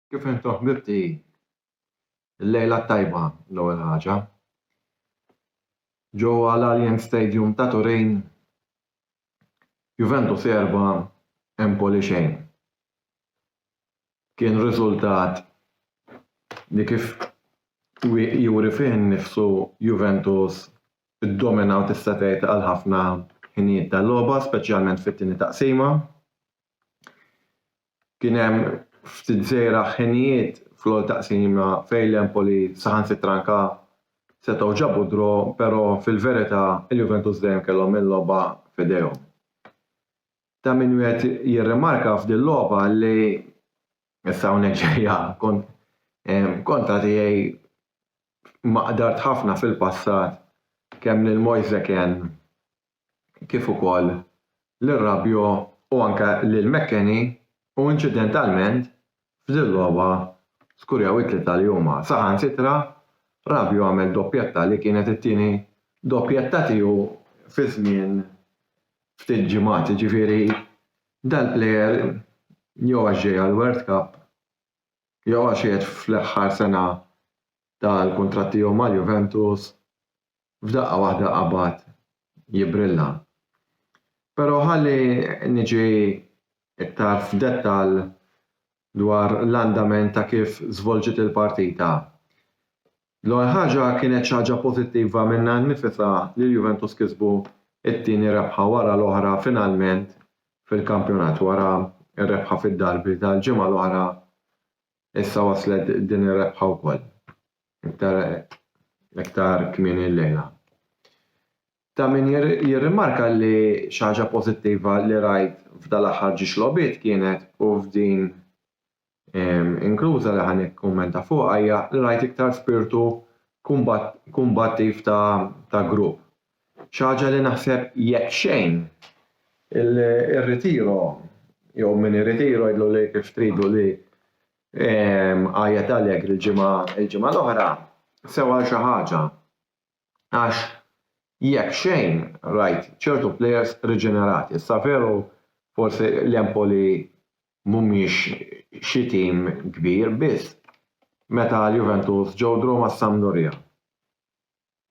Kif intom ħbibti, il-lejla tajba l-ewwel ħaġa. Ġewwa l-Allianz Stadium ta' Turin, Juventus 4, Empoli xejn. Kien riżultat li kif juri fih innifsu Juventus iddominaw tista' tgħid għal ħafna ħinijiet tal-logħba, speċjalment fit-tieni taqsima. Kien hemm ftit żgħira ħinijiet fl-ewwel taqsima fejn l-Empoli saħansitra anke setgħu ġabu draw, però fil-verità il-Juventus dejjem kellhom il-logħba f'idejhom. Ta' min wieħed jirrimarka f'din logħba li issa hawnhekk ġejja kontra tiegħi ma qdart ħafna fil-passat kemm lil Moise Kean kif ukoll lil Rabiot u anke lil McKennie u inċidentalment f'din logħba skurjaw it-tlieta li huma. Saħansitra Rabiot għamel doppietta li kienet it-tieni doppietta tiegħu fi żmien ftit ġimgħat, jiġifieri dal-plejer jew għax ġej għall-World Cup jew għax qiegħed fl-aħħar sena tal-kuntratt tiegħu mal-Juventus f'daqqa waħda qabad jibrilla. Però ħalli niġi iktar f'dettall dwar l-andament ta' kif żvolġiet il-partita. L-ewwel ħaġa kienet xi ħaġa pożittiva minnha nnifisha li l-Juventus kisbu it-tieni rebħa wara l-oħra finalment fil-kampjonat wara r-rebħa fid-derby tal-ġimgħa l-oħra issa waslet din ir-rebħa wkoll. Iktar kmieni l-lejla. Ta' min jirrimarka li xi ħaġa pożittiva li rajt f'dal-aħħar ġiex logħbiet kienet u f'din inkluża li ħan nikkummenta fuqha hija li rajt iktar spiritu kumbattiv ta' grupp. Xi ħaġa li naħseb jekk xejn ir-ritiro jew min irritiro jgħidlu li kif tridu li għajja Allegri il-ġimgħa l-oħra sewa xi ħaġa. Għax jekk xejn rajt ċertu plejers riġenerati. Issa veru forsi l-Empoli mhumiex xi tim kbir biss meta l-Juventus ġew draw mas-Sampdoria.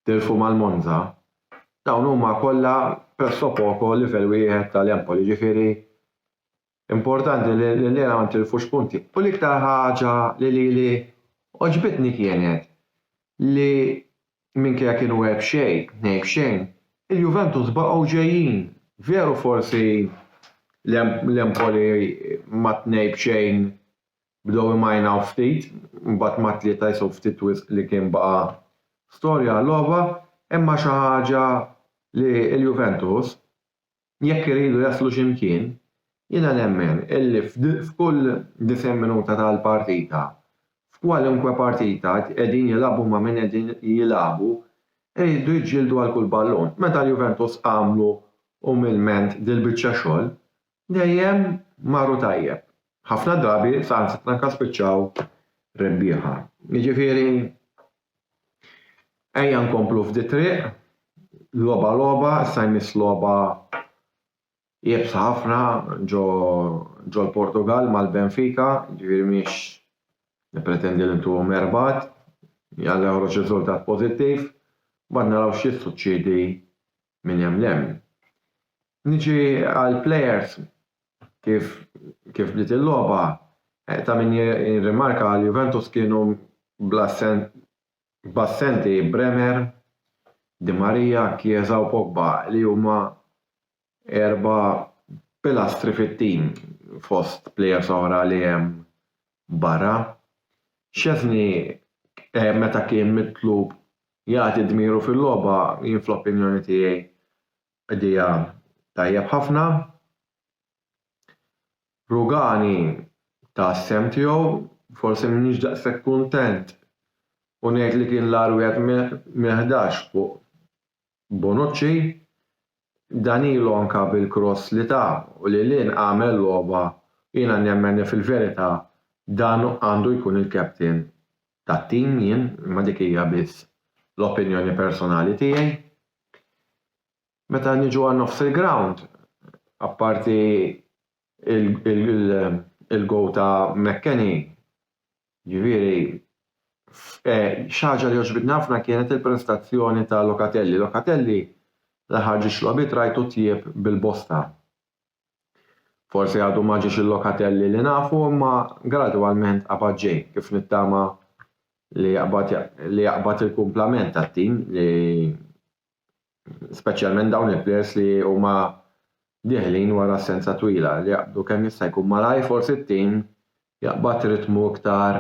Tilfu mal-Monza. Dawn huma kollha presso poco livell wieħed tal-Empoli, ġifieri importanti li l-lejla ma ntilfux punti. U l-iktar ħaġa li oġbitni kienet li minkejja kienu hekk xejn, il-Juventus baqgħu ġejjin. Veru forsi l-Empoli ma tnejn xejn bdew imajnaw ftit, mbagħad ma tlieta jsew ftit wisq li kien baqa' storja logħba, imma xi ħaġa li l-Juventus jekk iridu jaslu x'imkien, jiena nemmen illi f'kull 90 minuta tal-partita, f'kwalunkwe partita qegħdin jilagħbu ma' min qegħdin jilagħbu, iridu jiġġieldu għal kull ballun. Meta l-Juventus għamlu umilment dil-biċċa xogħol, dejjem marru tajjeb. Ħafna drabi saħansitra anke spiċċaw rebbieħa. Jiġifieri ejja nkomplu f'di triq, logħba issa jmiss logħba jibsa ħafna ġo l-Portugal mal-Benfica, jiġifieri mhix nippretendi li ntuhom erbgħat, jalla joħroġ riżultat pożittiv, bad naraw x'jissuċċiedi minn hemm l'hemm. Niġi għall-plejers kif bdiet il-logħba, ta' min jirrimarka l-Juventus kienu b'assenti Bremer, Di Maria, Chiesa u Pogba li huma 4 pilastri fit-tim fost plejers oħra li hemm barra. Szczesny meta kien mitlub jagħti dmiru fil-logħba jien fl-opinjoni tiegħi qegħdija tajjeb ħafna. Rugani ta' sem tiegħu forsi m'iniex daqshekk kuntent u ngħid li kien l-agħar wieħed mil-11 fuq Bonucci, Danilo anke bil-cross li ta' u li lien għamel logħba jiena nemmen fil-verità dan għandu jkun il-captain tat-tim jien imma dik hija biss l-opinjoni personali tiegħi. Meta niġu għan nofs il-ground, apparti il-goal ta' McKennie, ġifieri xi ħaġa li għoġbitni ħafna kienet il-prestazzjoni ta' Locatelli. Locatelli l-aħħar ġiex logħbiet rajtu tjieb bil-bosta. Forsi għadu ma ġiex il-Locatelli li nafu, imma gradwalment qabad ġej kif nittama li jaqbad il-kumplament tat-tim li speċjalment dawn il-players li huma dieħlin wara assenza twila li jaqbdu kemm jista' jkun malaj forsi t-tim jaqbad ritmu iktar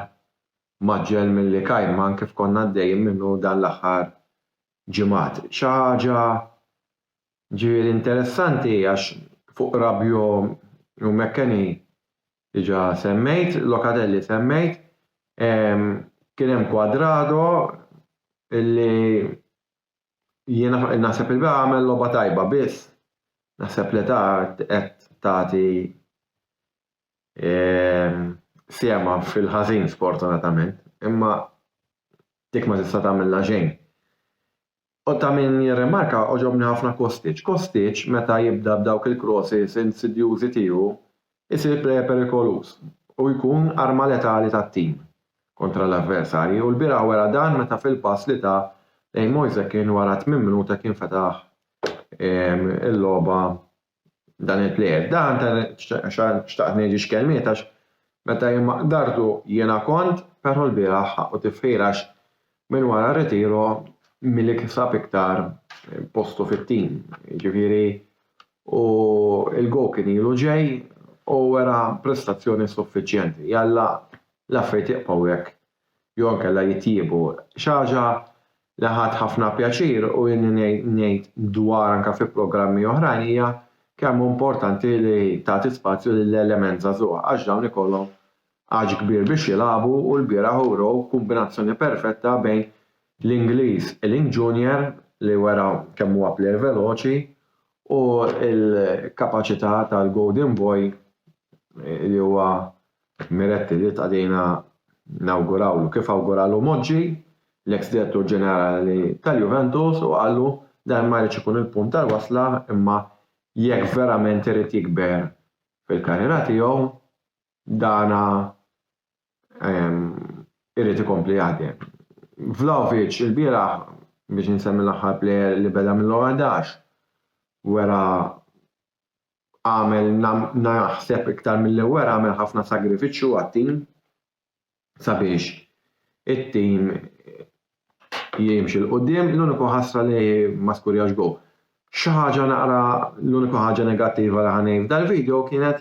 maġġel milli Kajman kif konna għaddejjin minnu dan l-aħħar ġimgħat. Xi ħaġa ġifieri interessanti għax fuq Rabiot u McKennie diġà semmejt, Locatelli semmejt, kien hemm Cuadrado illi jiena naħseb il-beħ għamel logħba tajba biss. Naħseb li qed tagħti sema fil-ħażin sfortunatament, imma dik ma tista' tagħmilha xejn. U ta' min jirremarka oġobni ħafna Kostic. Kostic meta jibda b'dawk il-crosses insidjużi tiegħu isir perikolus u jkun arma letali tat-tim kontra l-avversarji u l-bira wara dan meta fil-pass li ta' lejn Moise kien wara 8 minuta kien fetaħ il-logħba dan il-plejer. Dan xtaqt ngħid x'kelmiet għax meta jien ma qdartu jiena kont, però l-bieraħ ħaqqu tifħirax minn wara ritiro milli kisab iktar postu fit-tim. Ġifieri u l-goal kien ilu ġej u wera prestazzjoni suffiċjenti. Jalla l-affarijiet jibqgħu hekk jew inkella jittiebu. Xi ħaġa li ħadt ħafna pjaċir u jien ngħid dwar anke fi programmi oħrajn hija kemm importanti li tagħti spazju lill-element żagħżugħ għax dawn ikollhom għaġ kbir biex jilagħbu u l-bieraħ uraw kombinazzjoni perfetta bejn l-Ingliż Ealing Junior li wera kemm huwa plejer veloċi u l-kapaċità tal-Golden Boy li huwa Miretti li tqadina nawgurawlu kif awguralu Moġġi l-ex direttur ġenerali tal-Juventus u qallu dan ma jridx ikun il-punt tal-wasla imma jekk verament irid jikber fil-karriera tiegħu dana irid ikompli jaħdem. Vlahovic il-bieraħ biex insemmi l-aħħar plejer li beda mill-11 wera għamel naħseb iktar mill-ewwel għamel ħafna sagrifiċċju għat-tim sabiex it-tim jimxi l-qudiem l-uniku ħasra li ma skurjax gow. Xi ħaġa naqra l-uniku ħaġa negattiva li ħanejn f'dal-video kienet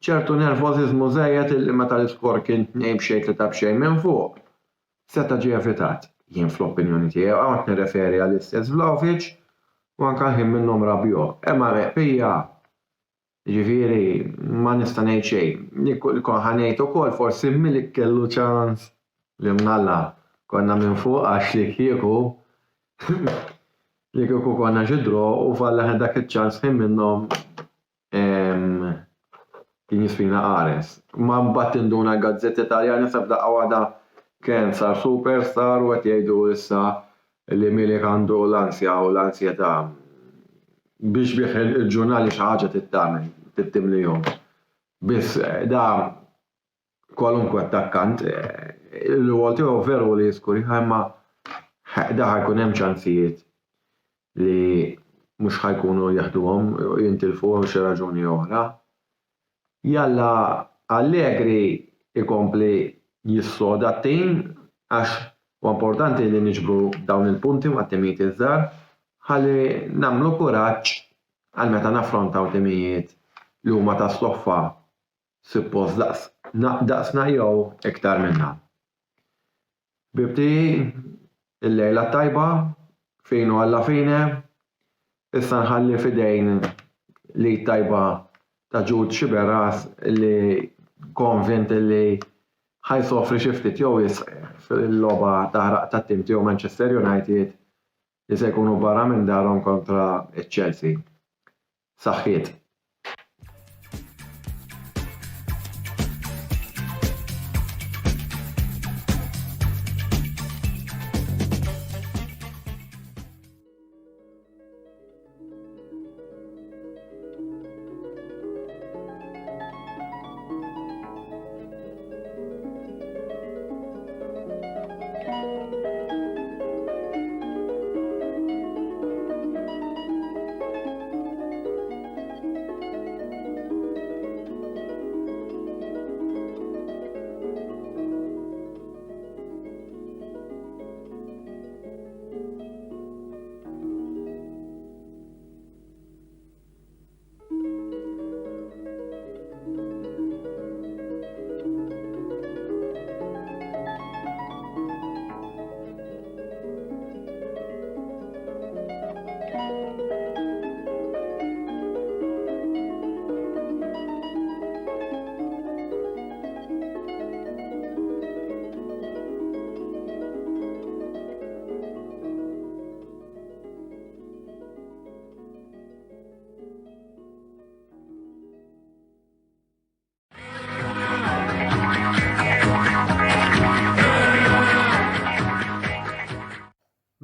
ċertu nervożiżmu żejjed illi meta l-iskor kien 2-3 b'xejn minn fuq. Seta' ġie evitat. Jien fl-opinjoni tiegħi hawn nirreferi għall-istess Vlahovic u anke ħin minnhom Rabiot. Imma meqpija ġifieri ma nista' ngħid xejn. Ikun ħanejt ukoll forsi Milik kellu ċans li mnalla konna minn fuq għax li kieku konna ġidru u falla dak iċ-ċans ħin minnhom kien jisfina qares. Ma mbagħad induna l-Gazzetti Italjani sa f'daqqa waħda kien sar superstar u qed jgħidu issa li Milik għandu l-ansja u l-ansjetà biex bih il-ġurnali xi ħaġa tittamel tittimlihom. Biss da kwalunkwe attakkant il-rwol tiegħu veru li jiskur imma da ħajkun hemm ċansijiet li mhux ħajkunu jaħduhom jintilfu xi raġuni oħra. Jalla Allegri ikompli jissoda t-tim għax huwa importanti li niġbru dawn il-punti ma' timijiet iż-żgħar ħalli nagħmlu kuraġġ għal meta naffrontaw timijiet li huma ta' stoffa suppost daqsna jew iktar minnha. Bibti il-lejla tajba fejn u alla fine issa nħalli fidejn li tajba ta' Ġud Xiberas li konvint li ħajsofri xi ftit jew fil-logħba taħraq tat-tim tiegħu Manchester United li se jkunu barra minn darhom kontra ċ-Chelsea. Saħħiet.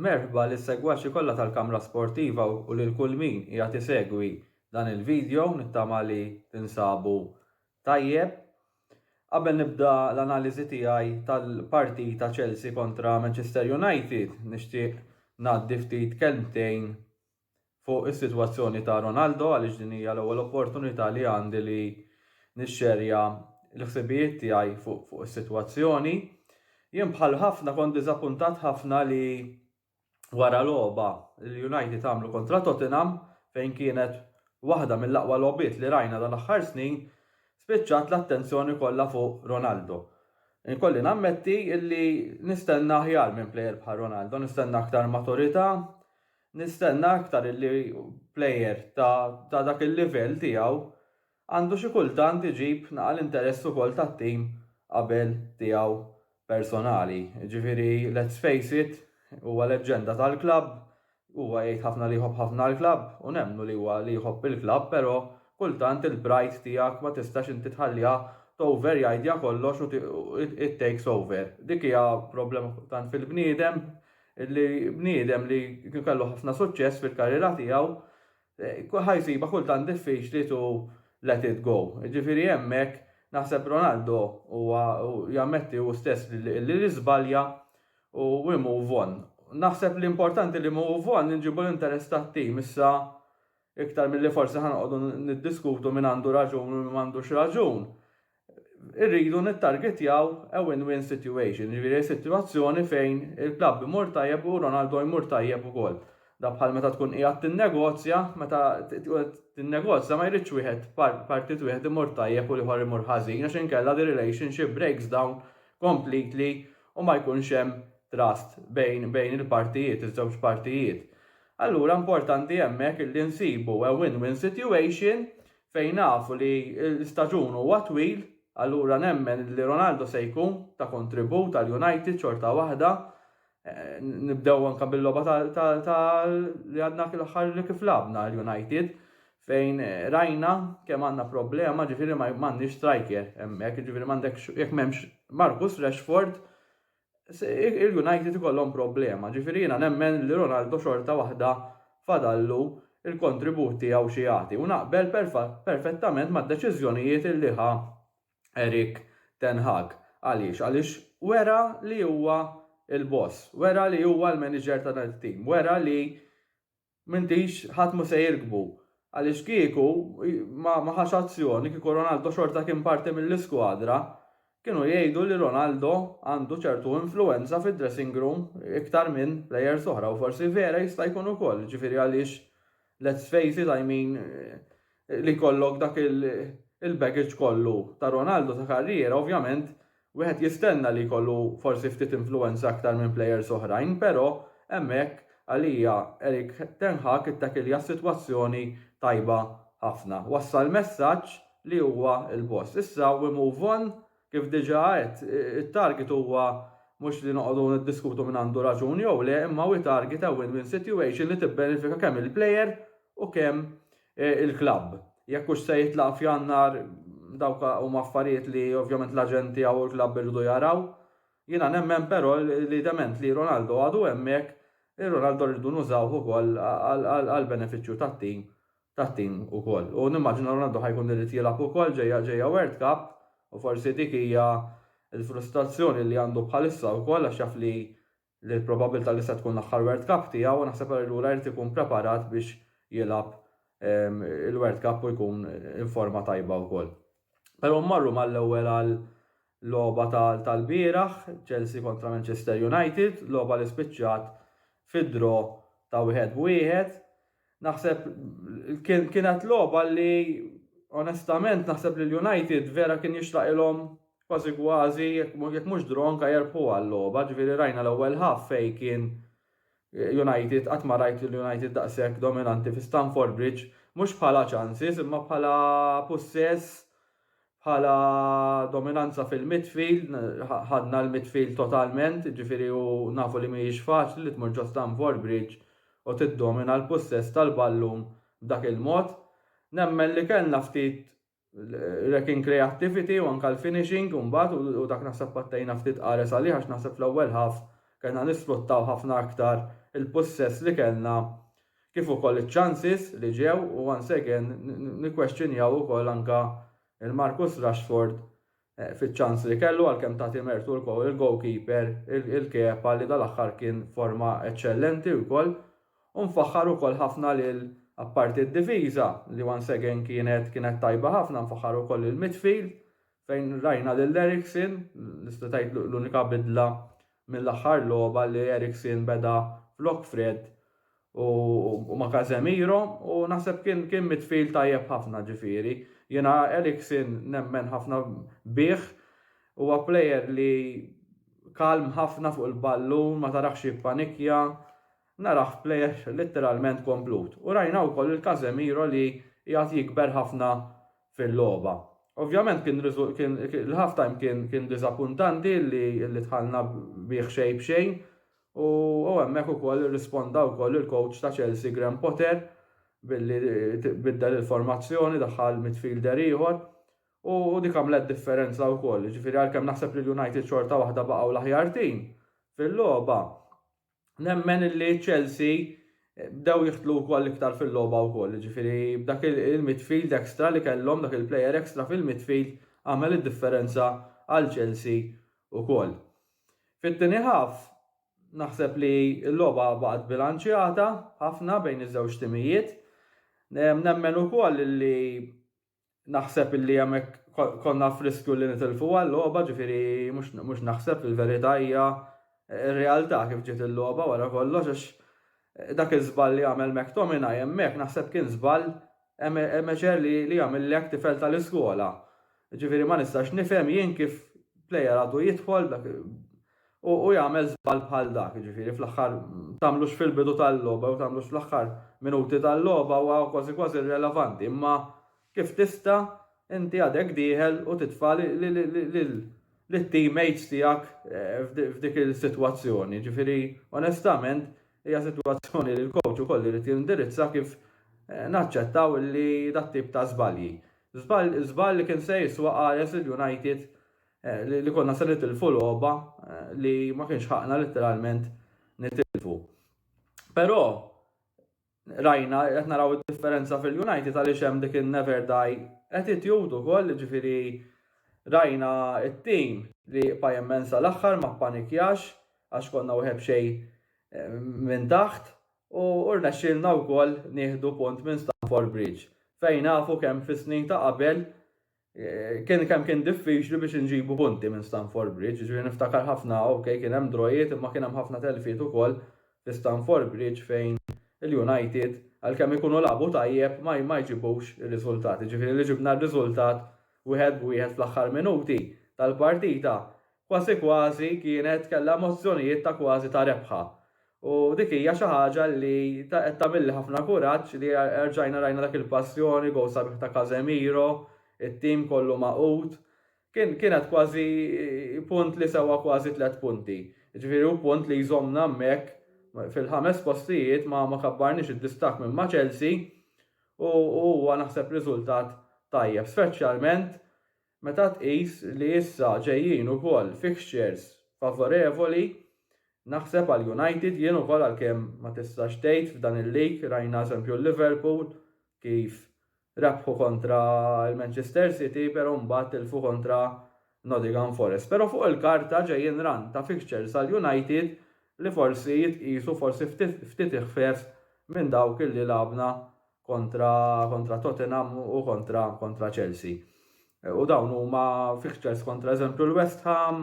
Merħba lis-segwaċi kollha tal-Kamra Sportiva u lil kull min qiegħed isegwi dan il-video nittama li tinsabu tajjeb. Qabel nibda l-analiżi tiegħi tal-partit ta' Chelsea kontra Manchester United, nixtieq ngħaddi ftit kelmtejn fuq is-sitwazzjoni ta' Ronaldo għaliex din hija l-ewwel opportunità li għandi li nixxerja l-ħsibijiet tiegħi fuq is-sitwazzjoni. Jien bħal ħafna kont diżappuntat ħafna li wara logħba l-United għamlu kontra Tottenham fejn kienet waħda mill-aqwa logħbiet li rajna dal-aħħar snin, spiċċat l-attenzjoni kollha fuq Ronaldo. Inkolli nammetti illi nistenna aħjar minn plejer bħal Ronaldo, nistenna aktar maturità, nistenna aktar illi plejer ta' dak il-livell tiegħu għandu xi kultant iġib naqal interess ukoll tat-tim qabel tiegħu personali. Ġifieri let's face it, huwa leġġenda tal-klabb, huwa jgħid ħafna li jħobb ħafna l-klabb u nemmnu li huwa li jħobb il-klabb, però kultant il-bright tiegħek ma tistax inti tħalliha tover jgħidja kollox u it takes over. Dik hija problema tant fil-bniedem li kellu ħafna suċċess fil-karriera tiegħu ħajsiba kultant diffiċli to let it go. Ġifieri hemmhekk naħseb Ronaldo huwa jammetti hu stess li żbalja u move on. Naħseb l-importanti li move on nġibu l-interess tat-tim issa iktar milli forsi ħanqogħdu niddiskutu min għandu raġun u min m'għandux raġun. Irridu nittargetjaw a win-win situation, ġifieri sitwazzjoni fejn il-klabb imur tajjeb u Ronaldo jmur tajjeb ukoll. Da bħal meta tkun qiegħed tinnegozja, meta tinnegozja ma jridx wieħed partit wieħed imur tajjeb u ieħor imur ħażin għax inkella the relationship breaks down completely u ma jkunx hemm trust bejn il-partijiet, iż-żewġ partijiet. Allura importanti hemmhekk li nsibu a win-win situation fejn nafu li l-istaġun huwa twil, allura nemmen li Ronaldo se jkun ta' kontribut tal-United xorta waħda. Nibdew anke bil-logħba li għadna l-aħħar li kif labna l-United fejn rajna kemm għandna problema, ġifieri m'għandniex striker hemmhekk, ġifieri m'għandekx jekk m'hemmx Marcus Rashford il-United ikollhom problema. Ġifieri jiena nemmen li Ronaldo xorta waħda fadallu il-kontribut tiegħu xi jagħti u naqbel perfettament mad-deċiżjonijiet li ħa Erik ten Hag. Għaliex wera li huwa il-boss, wera li huwa l-manager tal-tim, wera li m'intix ħadd mu se jirkbu. Għaliex kieku ma ħax azzjoni kieku Ronaldo xorta kien parti mill-iskwadra, kienu jgħidu li Ronaldo għandu ċertu influenza fid-dressing room iktar minn plejers oħra u forsi vera jista' jkun ukoll. Ġifieri għaliex let's face it, I mean li kollok dak il-baggage kollu ta' Ronaldo ta' karriera, ovvjament wieħed jistenna li jkollu forsi ftit influenza aktar minn plejers oħrajn, però hemmhekk għalija Erik ten Hag ittakilja sitwazzjoni tajba ħafna. Wassal messaġġ li huwa il-boss. Issa we move on kif diġà qed, it-target huwa mhux li noqogħdu niddiskutu min għandu raġun jew le, imma hu target win-win situation li tibbenefika kemm il-plejer u kemm il-klabb. Jekk hux se jitlaq f'Jannar dawk huma affarijiet li ovvjament l-aġenti jew il-klabb irridu jaraw. Jiena nemmen però li dement li Ronaldo għadu hemmhekk, il-Ronaldo rridu nużawh ukoll għall-benefiċċju tat-tim ukoll. U nimmaġina Ronaldo ħajkun irid jilgħab ukoll ġejja World Cup u forsi dik hija l-frustrazzjoni li għandu bħalissa wkoll għax jaf li l-probabilità li se tkun l-aħħar World Cup tiegħu u naħseb allura jrid ikun preparat biex jilgħab il-World Cup u jkun in forma tajba wkoll. Però marru mal-ewwel għal logħba tal-bieraħ, Chelsea kontra Manchester United, logħba li spiċċat fid-draw ta' 1-1. Naħseb kienet logħba li onestament naħseb li l-United vera kien jixraqilhom kważi jekk mhux draw anke jerbħu għall-logħba, ġifieri rajna l-ewwel half fejn kien United qatt ma rajt l-United daqshekk dominanti fi Stamford Bridge, mhux bħala chances imma bħala possess, bħala dominanza fil-midfield, ħadna l-midfield totalment, ġifieri u nafu li mhijiex faċli li tmur ġo Stamford Bridge u tiddomina l-possess tal-ballum b'dak il-mod. Nemmen li kellna ftit wrecking creativity u anke l-finishing mbagħad u dak naħseb pattejna ftit qares għalih għax naħseb fl-ewwel half kellna nisfruttaw ħafna aktar il-possess li kellna kif ukoll iċ-chances li ġew u once again nikkwestjonjaw ukoll anke il-Marcus Rashford fiċ-ċans li kellu għalkemm tagħti mertu il-goalkeeper il-Kepa li dal-aħħar kien forma eċċellenti wkoll u nfaħħar ukoll ħafna lil apparti d-diviża li once again kienet tajba ħafna, nfaħħar ukoll il-midfield fejn rajna lil Eriksen nista' tgħid l-unika bidla mill-aħħar logħba li Eriksen beda flok Fred u ma' Casemiro u naħseb kien midfield tajjeb ħafna ġifieri. Jiena Eriksen nemmen ħafna bih huwa plejer li kalm ħafna fuq il-ballun, ma tarax jippanikja, naraħ plejer letteralment komplut. U rajna wkoll il-Casemiro li jgħat jikber ħafna fil-logħba. Ovvjament il-halftime kien diżappuntanti li tħallna bih xejn b'xejn u hemmhekk ukoll irrisponda wkoll il-coach ta' Chelsea Graham Potter billi biddel il-formazzjoni daħħal midfielder ieħor u dik għamlet differenza wkoll. Ġifieri għalkemm naħseb li United xorta waħda baqgħu l-aħjar tim fil-logħba. Nemmen li Chelsea bdew jiħtlu wkoll iktar fil-logħba wkoll. Ġifieri b'dak il-midfield extra li kellhom dak il-plejer extra fil-midfield għamel id-differenza għal Chelsea wkoll. Fit-tieni half naħseb li l-logħba baqgħet bilanċjata ħafna bejn iż-żewġ timijiet. Nemmen ukoll li naħseb li hemmhekk konna friskju li nitilfu għall-logħba, ġifieri mhux naħseb il-verità hija r-realtà kif ġiet il-logħba wara kollox għax dak iż-żball li għamel McTominay hemmhekk naħseb kien żball emeċer li għamel li tifel tal-iskola. Ġifieri ma nistax nifhem jien kif plejer għadu jidħol u jagħmel żball bħal dak, ġifieri fl-aħħar tagħmlux fil-bidu tal-logħba u tagħmlux fl-aħħar minuti tal-logħba huwa kważi irrelevanti, imma kif tista' inti għadek dieħel u titfa' lit-teammates tiegħek f'dik il-sitwazzjoni. Ġifieri onestament hija sitwazzjoni li l-coach ukoll irid jindirizza kif naċċettaw li dat tip ta' żbalji. Żball li kien se jiswa qares il-United li konna se nitilfu logħba li ma kienx ħaqna letteralment nitilfu. Però rajna qed naraw id-differenza fil-United għaliex hemm dik in-never die attitude ukoll, ġifieri rajna t-tim li pajemmen sal-aħħar ma ppanikjax għax konna wieħed xejn minn taħt u rnexxielna wkoll nieħdu punt minn Stamford Bridge fejn nafu kemm fis-snin ta' qabel kien diffiċli biex inġibu punti minn Stamford Bridge, ġifieri niftakar ħafna kien hemm drojiet imma kien hemm ħafna telfiet ukoll fi Stamford Bridge fejn il-United għalkemm ikunu lagħbu tajjeb ma jġibux ir-riżultati. Ġifieri li ġibna r-riżultat wieħed fl-aħħar minuti tal-partita kważi kienet kellha emozzjonijiet ta' kważi ta' rebħa. U dik hija xi ħaġa li qed tagħmilli ħafna kuraġġ li rġajna rajna dak il-passjoni gow sabiħ ta' Casemiro, it-tim kollu maqut, kienet kważi punt li sewa kważi 3 punti. Ġifieri hu punt li jżommna hemmhekk fil-5 postijiet ma kabbarniex id-distak minn ma' Chelsea u huwa naħseb riżultat tajjeb, speċjalment meta tqis li issa ġejjin ukoll fixtures favorevoli naħseb għal United jien ukoll għalkemm ma tistax tgħid f'dan il-lig rajna eżempju Liverpool kif rebħu kontra il-Manchester City però mbagħad tilfu kontra Nottingham Forest. Però fuq il-karta ġejjin ran ta' fixtures għal United li forsi jitqisu forsi ftit iħfef minn dawk li labna kontra Tottenham u kontra Chelsea. U dawn huma fixtures kontra eżempju l-West Ham,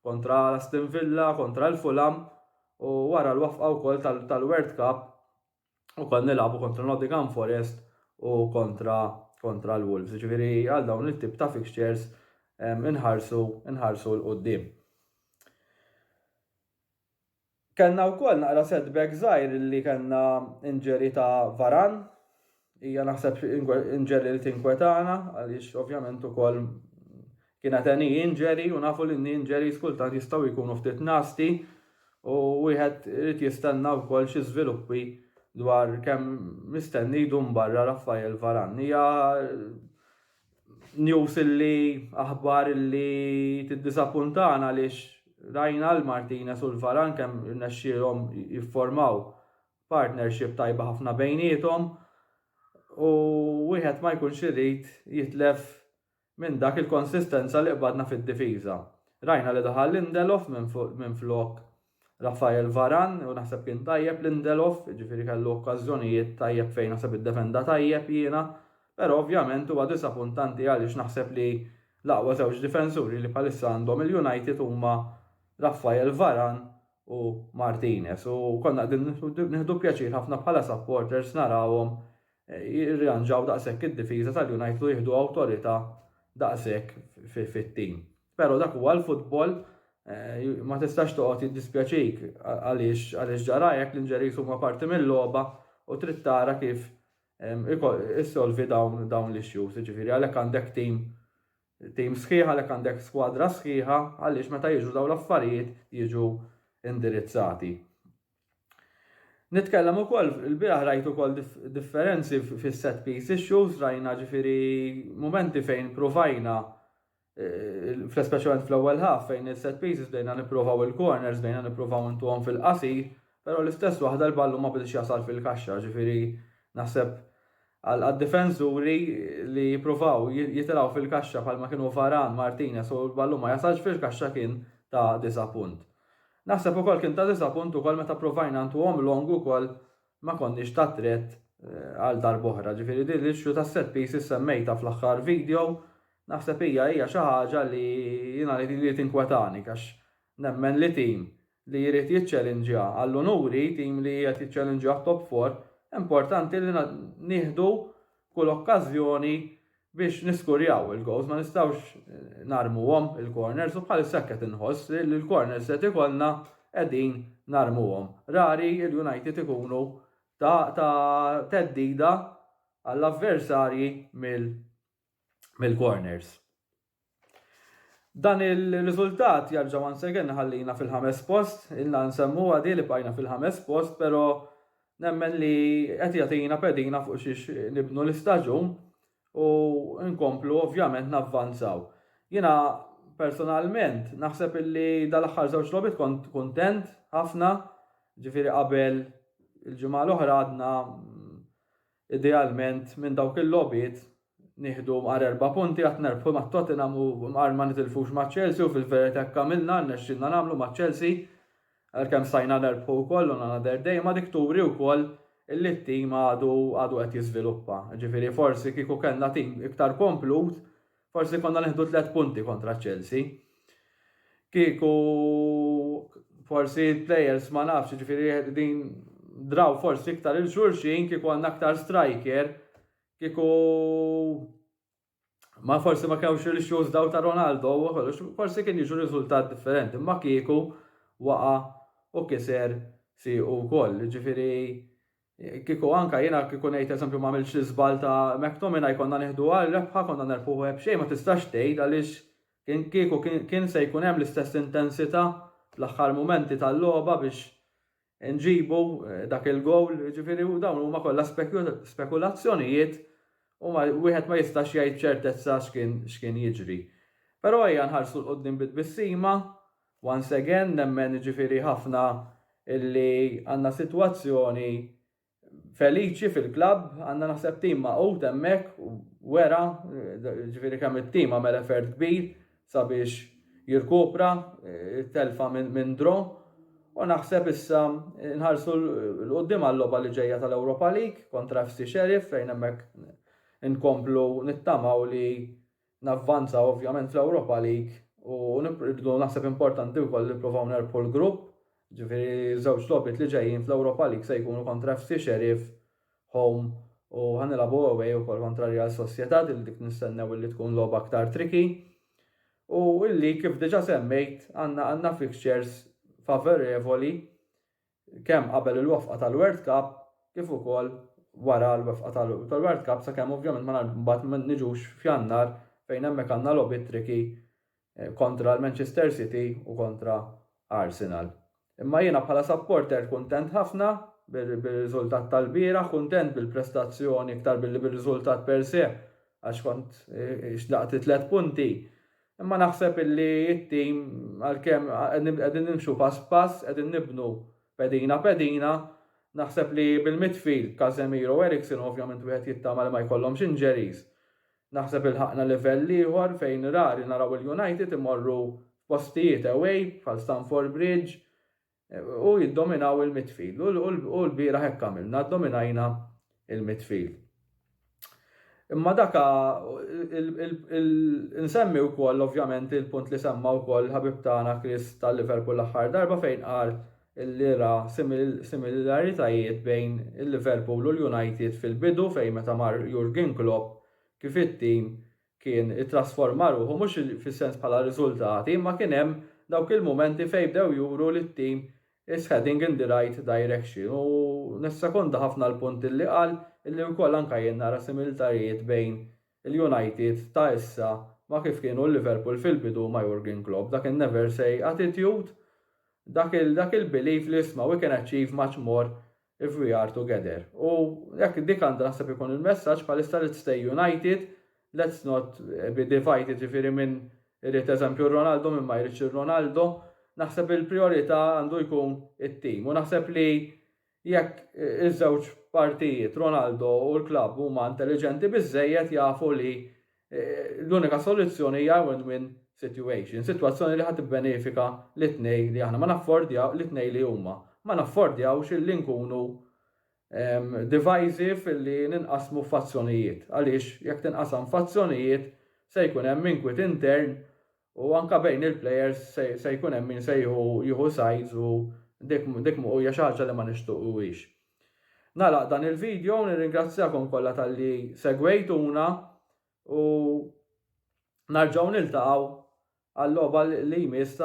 kontra l-Aston Villa, kontra l-Fulham u wara l-wafqa wkoll tal-World Cup ukoll nilagħbu kontra Nottingham Forest u kontra l-Wolves. Ġifieri għal dawn it-tip ta' fixtures inħarsu l-qudiem. Kellna wkoll naqra setback żgħir li kellna injury ta' Varane. Hija naħseb injury li tinkwetana għaliex ovvjament ukoll kienet knee injury u nafu li knee injuries kultant jistgħu jkunu ftit nasti u wieħed irid jistenna wkoll xi żviluppi dwar kemm mistenni jdum barra Rafael Varane. Hija news illi aħbar illi tiddisappuntana għaliex rajna l-Martinez u l-Varane kemm irnexxielhom jiffurmaw partnership tajba ħafna bejniethom u wieħed ma jkunx irid jitlef minn dak il-konsistenza li qbadna fid-difiża. Rajna li daħal Lindelof minn flok Rafael Varane u naħseb kien tajjeb Lindelof, ġifieri kellu okkażjonijiet tajjeb fejn naħseb iddefenda tajjeb jiena, però ovvjament huwa disappuntanti għaliex naħseb li l-aqwa żewġ difensuri li bħalissa għandhom il-United huma Rafael Varane u Martinez u konna qegħdin nieħdu pjaċir ħafna bħala supporters narawhom jirranġaw daqshekk id-difiża tal-United u jieħdu awtorità daqshekk fit-tim. Però dak huwa l-futbol ma tistax toqgħod jiddispjaċik għaliex ġarajek l-inġeris huma parti mill-logħba u trid tara kif issolvi dawn l-issues. Ġifieri għalhekk għandek tim sħiħa, għalhekk għandek skwadra sħiħa għaliex meta jiġu dawn l-affarijiet jiġu indirizzati. Nitkellem ukoll il-bieraħ rajt ukoll differenzi fis-set piece issues, rajna ġifieri momenti fejn provajna speċjalment fl-ewwel half fejn il-set pieces bdejna nippruvaw il-corners, bdejna nippruvaw intuhom fil-qasir, però l-istess waħda l-ballu ma bidix jasal fil-kaxxa, ġifieri naħseb għad-difensuri li jippruvaw jitilgħu fil-kaxxa bħalma kienu Varane, Martinez u l-ballu ma jasalx fil-kaxxa kien ta' disappunt. Naħseb ukoll kien ta' disappunt ukoll meta provajna ntuhom long ukoll ma konniex ta' tret għal darb'oħra. Ġifieri din l-issue ta' set pieces semmejta fl-aħħar video naħseb hija xi ħaġa li jiena li tinkwetani għax nemmen li tim li jrid jiċċellenġja għall-unuri, tim li qed jiċċellenġja top 4, importanti li nieħdu kull okkażjoni biex niskurjaw il-goals, ma nistgħux narmuhom il-corners u bħalissa qed inħoss li l-corners qed ikollna qegħdin narmuhom. Rari il-United ikunu ta' teddida għall-avversarji mill-corners. Dan il-riżultat jarġa' once again ħallina fil-5 post, illa nsemmuha di li bqajna fil-5 post, però nemmen li qed jagħtina pedina fuq xiex nibnu l-istaġun u nkomplu ovvjament navvanzaw. Jiena personalment naħseb illi dal-aħħar żewġ logħbiet kont kuntent ħafna, ġifieri qabel il-ġimgħa l-oħra għadna idealment minn dawk il-logħbiet nieħdu mar 4 punti għat nerbħu ma' Tottenham u mar ma nitilfux ma' Chelsea u fil-verità kamilna nnexxilna nagħmlu ma' Chelsea għalkemm stajna nerbħu wkoll on another day ma' dikturi wkoll illi t-tim għadu qed jiżviluppa. Ġifieri forsi kieku kellna tim iktar komplut, forsi konna nieħdu 3 punti kontra Chelsea. Kieku forsi players ma nafx, ġifieri din draw forsi iktar il-xulxin, kieku għandna aktar striker, kieku ma forsi ma kienx il-issues daw ta' Ronaldo, forsi kien jiġu riżultat differenti, ma kieku waqa' u kiser si wkoll. Ġifieri kieku anka jiena kieku ngħid eżempju ma għamilx l-iżbal ta' McTominay konna nieħdu għal rebħa konna nerbħuh b'xejn ma tistax tgħid għaliex kien se jkun hemm l-istess intensità fl-aħħar momenti tal-logħba biex nġibu dak il-gowl, ġifieri dawn huma kollha spekulazzjonijiet u wieħed ma jistax jgħid ċertezza x'kien jiġri. Però ejja nħarsu l-qoddim bissima, once again nemmen ġifieri ħafna illi għandna sitwazzjoni feliċi fil-klabb, għandna naħseb tim maqut hemmhekk wera, ġifieri kemm it-tim għamel effort kbir sabiex jirkupra telfa minn draw u naħseb issa nħarsu l-qoddim għall-logħba li ġejja tal-Europa League kontra FC Sheriff fejn hemmhekk inkomplu nittamaw li navvanza ovvjament fl-Europa League u naħseb importanti wkoll li nippruvaw nerbħu l-grupp, ġifieri żewġ logħbiet li ġejjin fl-Europa League se jkunu kontra FC Sheriff home u ħanilagħbu away ukoll kontra Real Sociedad li dik nistennew li tkun logħba aktar tricky. U illi kif diġà semmejt għandna fixtures favorevoli kemm qabel il-wafqa tal-World Cup kif ukoll wara l-wafqa tal-World Cup sakemm ovvjament ma mbagħad ma niġux f'Jannar fejn hemmhekk għandna logħbiet tricky kontra l-Manchester City u kontra Arsenal. Imma jiena bħala supporter kuntent ħafna bil-riżultat tal-bieraħ, kuntent bil-prestazzjoni iktar bil-riżultat per se għax kont xdaqt 3 punti. Imma naħseb illi t-tim għalkemm qegħdin nimxu pass pass, qegħdin nibnu pedina, naħseb li bil-midfield Casemiro u Eriksen ovvjament wieħed jittama li ma jkollhomx injuries. Naħseb il-ħaqna livell ieħor fejn rari naraw il-United imorru postijiet away bħal Stamford Bridge u jiddominaw il-midfield. U l-bieraħ hekk għamilna, ddominajna il-midfield. Imma daka nsemmi wkoll ovvjament il-punt li semma wkoll ħabib tagħna Chris tal-Liverpool l-aħħar darba fejn qal illi ra similaritajiet bejn il-Liverpool u l-United fil-bidu fejn meta mar Jurgen Klopp kif it-tim kien ittrasforma ruħu mhux fis-sens bħala riżultati, imma kien hemm dawk il-momenti fejn bdew juru li t-tim is heading in the right direction u nissekonda ħafna l-punt illi qal illi wkoll anke jien nara similarijiet bejn il-United ta' issa ma kif kienu l-Liverpool fil-bidu ma' Jurgen Klopp, dak il-never say attitude, dak il-belief li isma' we can achieve much more if we are together. U jekk dik għandha naħseb ikun il-messaġġ bħalissa let's stay united, let's not be divided ġifieri minn irid eżempju Ronaldo minn ma jridx Ronaldo, naħseb il-priorità għandu jkun it-tim u naħseb li jekk iż-żewġ partijiet Ronaldo u l-klabb huma intelligenti biżżejjed jafu li l-unika soluzzjoni hija win-win situation, sitwazzjoni li ħadd benefika l-itnej li aħna ma naffordjaw l-itnej li huma. Ma naffordjawx illi nkunu divisive illi ninqasmu fazzjonijiet. Għaliex jekk tinqasam fazzjonijiet se jkun hemm inkwit intern u anke bejn il-players se jkun hemm min se jieħu sides u dik hija xi ħaġa li ma nixtiequhiex. Nagħlaq dan il-video, nirringrazzjakom kollha talli segwejtuna u narġgħu niltaqgħu għall-logħba li jmiss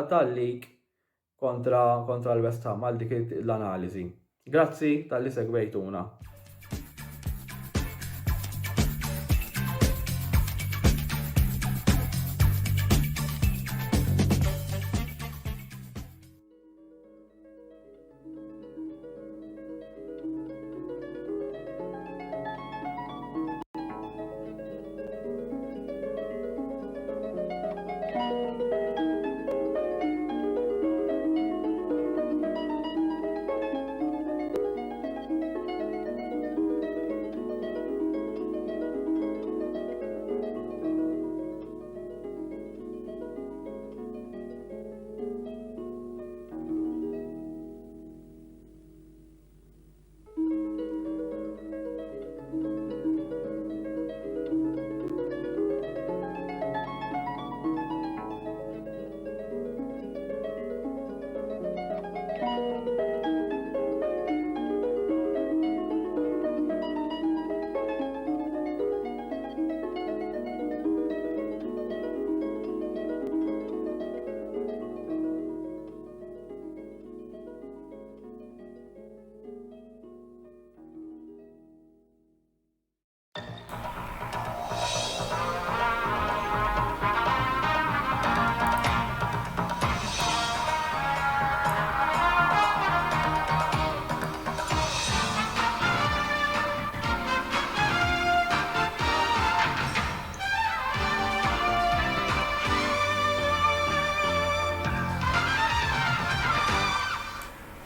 tal-lig kontra l-West Ham għal dik l-analiżi. Grazzi talli segwejtuna.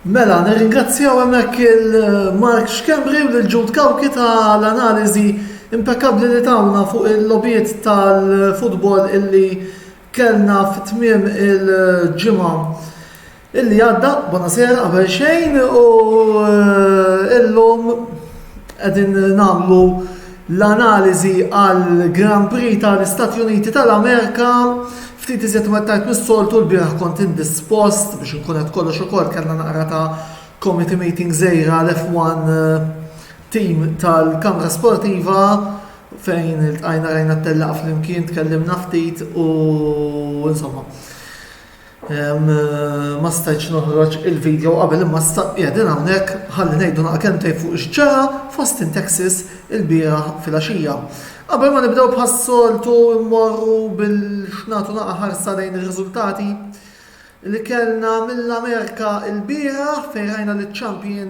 Mela, nirringrazzjaw hemmhekk il-Mark Xkembri u l-Ġud Kawki tal-analiżi impeccabbli li tawna fuq il-lobiet tal-futbol illi kellna fit-tmiem il-ġimgħa illi għadda, buonasera qabel xejn, u illum qegħdin nagħmlu l-analiżi għall Grand Prix tal-Istati Uniti tal-Amerika. Ftit iżjed ma tajt mis-soltu l-bieraħ kont indispost biex nkun qed kollox ukoll kellna naqra ta' committee meeting żgħira l-F1 team tal-Kamra Sportiva fejn iltqajna rajna t-tellaq flimkien tkellimna ftit u insomma ma stajtx noħroġ il-video qabel imma qiegħdin hawnhekk ħalli ngħidu naqa' kemmtej fuq ix-ġara f'Austin, Texas il-bieraħ filgħaxija. Qabel ma nibdew bħas-soltu mmorru bil-xnatu naqa' ħarsa lejn ir-riżultati li kellna mill-Amerika il-bieraħ fejn rajna liċ-champion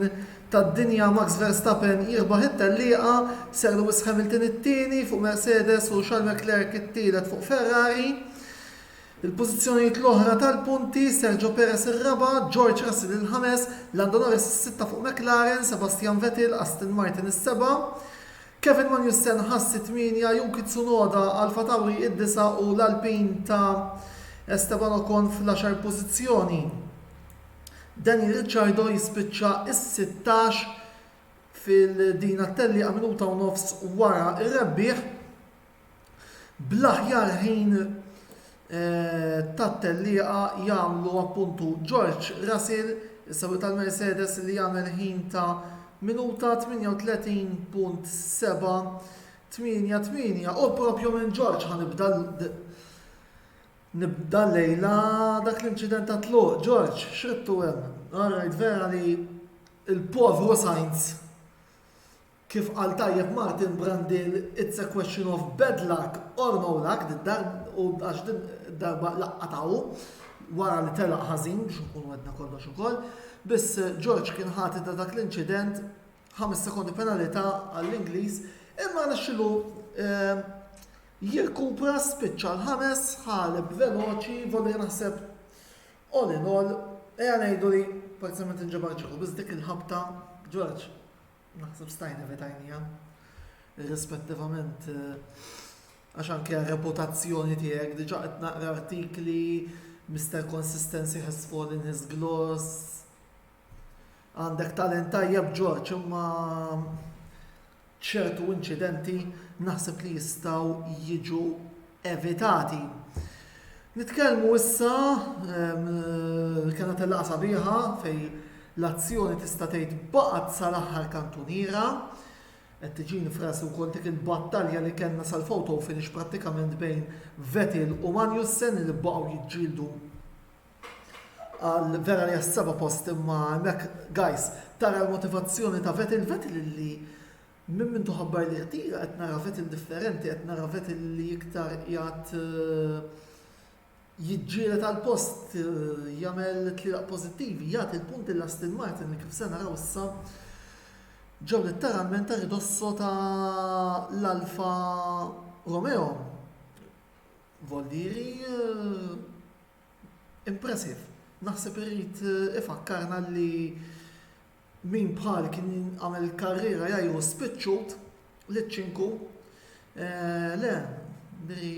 tad-dinja Max Verstappen jirbaħ it-tellieqa, Sir Lewis Hamilton it-tieni fuq Mercedes u Charles Leclerc it-tielet fuq Ferrari. Il-pożizzjonijiet l-oħra tal-punti, Sergio Perez ir-raba', George Russell il-ħames, Lando Norris is-sitta fuq McLaren, Sebastian Vettel, Aston Martin is-seba', Kevin Magnussen ħass it-8, Yuki Tsunoda Alfa Tauri id-9 u l-Alpine ta' Esteban Ocon fl-10 pożizzjoni. Daniel Ricciardo jispiċċa is-16 fil-dina t-tellieqa minuta u nofs wara ir-rebbieħ bl-aħjar ħin tat-tellieqa jagħmlu appuntu George Russell, is-sewwieq tal-Mercedes li jagħmel ħin ta' minuta 38.788 u propju minn George nibda lejla dak l-inċident ta' tluq. George, x'rittu hemm? Alright, vera li il-povru Sainz kif qal tajjeb Martin Brundle, it's a question of bad luck or no luck, u għax din darba laqqataw wara li telaq ħażin biex nkunu għedna kollox ukoll. Biss George kien ħatit dak l-inċident 5 sekondi penalità għall-Ingliż imma nexxilu jirkupra spiċċa l-ħames ħaleb veloċi volli naħseb all in all ngħidu li parzjalment inġebar ċeku biss dik il-ħabta George naħseb stajna vetajnija irrispettivament għax anke reputazzjoni tiegħek diġà qed naqra artikli Mr. Consistency has fallen his gloss. Għandek talent tajjeb George, imma ċertu inċidenti naħseb li jistgħu jiġu evitati. Nitkellmu issa kienet il-laqgħa sabiħa fejn l-azzjoni tista' tgħid baqgħet sal-aħħar kantuniera. Qed tiġini frasi wkoll dik il-battalja li kellna sal-photo finish prattikament bejn Vettel u Magnussen li baqgħu jiġġieldu għal vera li għas-seba' post imma hemmhekk guys tara l-motivazzjoni ta' Vettel li minn tuħabbar li ħtira qed nara Vettel differenti, qed nara Vettel li iktar qiegħed jiġġieled għall-post jagħmel tlielaq pożittivi, jagħti l-punti l-Aston Martin li kif se naraw issa ġew letteralment ta' ridosso ta' l-Alfa Romeo. Voldiri impressive. Naħseb irrid ifakkarna li min bħal kien għamel karriera jgħidu spiċċut l-ċinku. Le, diri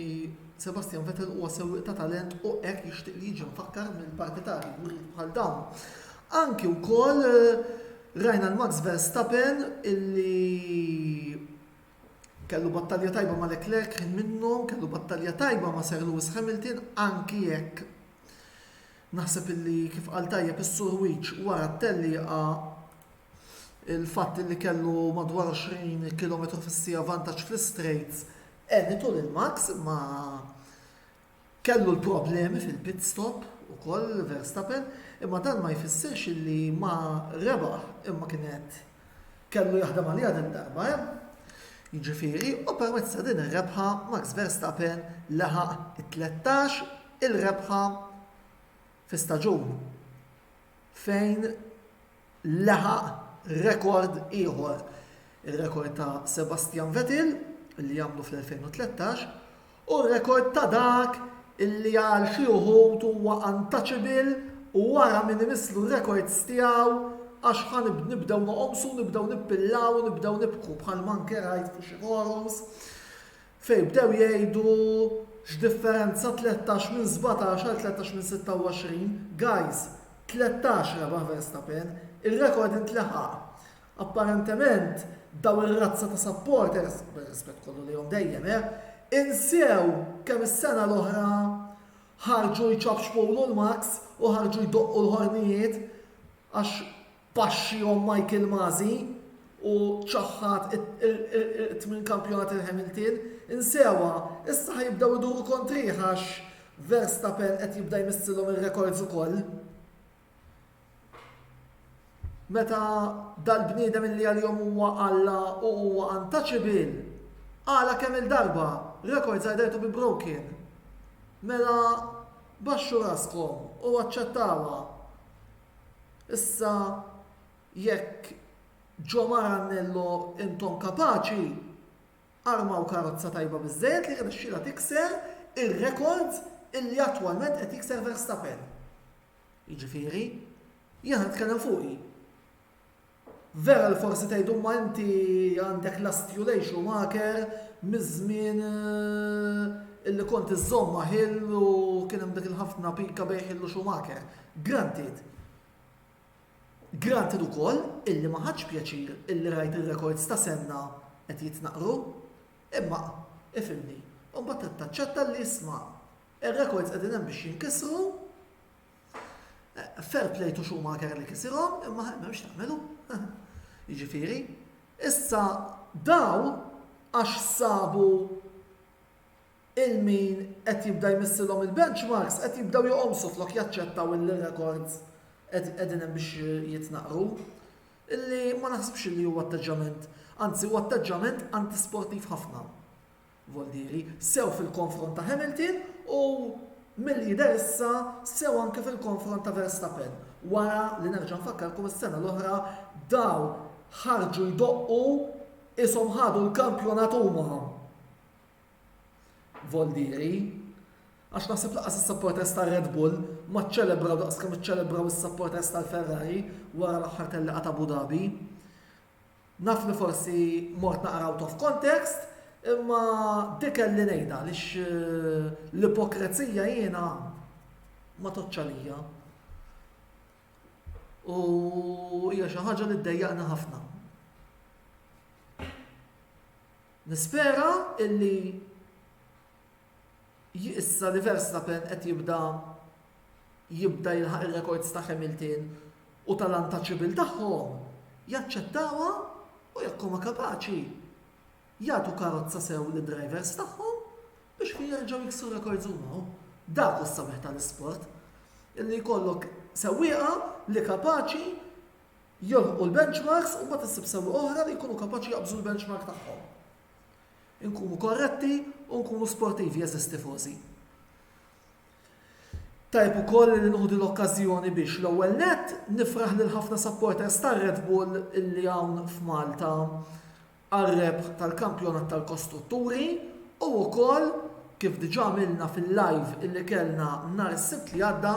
Sebastian Vettel huwa sewwieq ta' talent u hekk jixtieq li jiġi mfakkar mill-partitari bħal dawn. Anki wkoll rajna l-Max Verstappen illi kellu battalja tajba ma' Leclerc minnhom, kellu battalja tajba ma' Sir Lewis Hamilton, anki jekk naħseb illi kif qal tajjeb is-Sur Weech wara t-tellieqa il-fatt li kellu madwar 20 km/h vantaġġ fl-straights enitu lil Max ma kellu l-problemi fil-pit stop ukoll Verstappen, imma dan ma jfissirx li ma rebaħ imma kienet kellu jaħdem għalija din darba. Jiġifieri u permezz ta' din ir-rebħa Max Verstappen laħaq it-13 il-rebħa fi staġun fejn laħaq rekord ieħor. Ir-rekord ta' Sebastian Vettel li jagħmlu fl-2013 u r-rekord ta' dak illi għal xi wħud huwa untouchable u wara minn imislu r-records tiegħu għax nibdew noqomsu, nibdew nippillaw, nibdew nibku bħal manke rajt fuq xi forums fejn bdew jgħidu x'differenza 13 minn 17 għal 13 minn 26. Guys, 13 rebaħ Verstappen, ir-rekord intlaħaq. Apparentement daw ir-razza ta' supporters, b'rispett kollu lihom dejjem, insew kemm is-sena l-oħra ħarġu jċabxpolu l-Max u ħarġu jdoqqu l-ħornijiet għax baxxihom Michael Masi u ċaħħat it-tmin kampjonat il-Hamilton. Insewa, issa ħajibdew iduru kontriħ għax Verstappen qed jibda jmissilhom ir-rekords ukoll. Meta dal-bniedem illi għal-jom huwa Alla u huwa untouchable, għala kemm il-darba, records are there to be broken. Mela baxxu raskom u aċċettawa. Issa jekk Joe Maranello intom kapaċi, armaw karozza tajba biżżejjed li rnexxielha tikser ir-records illi attwalment qed jikser Verstappen. Jiġifieri, jien nitkellem fuqi. Vera l-forsi tgħidu ma inti għandek lastju lejn Schumacher miż-żmien illi kont iżomma Hill u kien hemm dik il-ħafna pika bejn Hill u Schumacher. Granted. Granted ukoll illi ma ħadx pjaċir illi rajt ir-rekords ta' Senna qed jitnaqru, imma ifhimni. U mbagħad taċċetta li isma' ir-rekords qegħdin hemm biex jinkisru. Fair play to Schumacher li kisirhom, imma m'hemmx tagħmelu. Jiġifieri, issa daw għax sabu il-min qed jibda jmissilhom il-benchmarks qed jibdew joqomsu flok jaċċettaw il-records qegħdin hemm biex jitnaqru. Illi ma naħsibx li huwa atteġġament, anzi huwa atteġġament antisportiv ħafna. Voldieri, sew fil-konfront ta' Hamilton u mill-lider issa sew anke fil-konfront ta' Verstappen. Wara li nerġa' nfakkarkom is-sena l-oħra daw ħarġu jdoqqu ishom ħadu l-kampjonat huma. Voldieri, għax naħseb laqas is-supporters ta' Red Bull ma ċċelebraw daqs kemm iċċelebraw is-supporters tal-Ferrari wara l-aħħar tal-laqgħa ta' Abu Dhabi. Naf li forsi mort naqra out of context, imma dik li ngħidha għaliex l-ipokrazija jiena ma toċċalija. U hija xi ħaġa li ddejjaqna ħafna. Nispera illi issa li Verstappen qed jibda jilħaq ir-rekords ta' Hamilton u tal-untouchable tagħhom jaċċettawha u jekk huma kapaċi jagħtu karozza sew lid-drivers tagħhom biex jerġgħu jiksru rekords huma. Dak hu s-sabiħ tal-isport. Illi jkollok sewwieqa li kapaċi jolħqu l-benchmarks u ma tissib sewwieqa oħra li jkunu kapaċi jaqbżu l-benchmark tagħhom. Inkunu korretti u nkunu sportivi eżis tifosi. Tajb ukoll li nħudu l-okkażjoni biex l-ewwel nett nifraħ lil ħafna supporters tar-Red Bull illi hawn f'Malta għar-rebħ tal-kampjonat tal-kostrutturi u wkoll kif diġà għamilna fil-live illi kellna nhar is-Sibt li għadda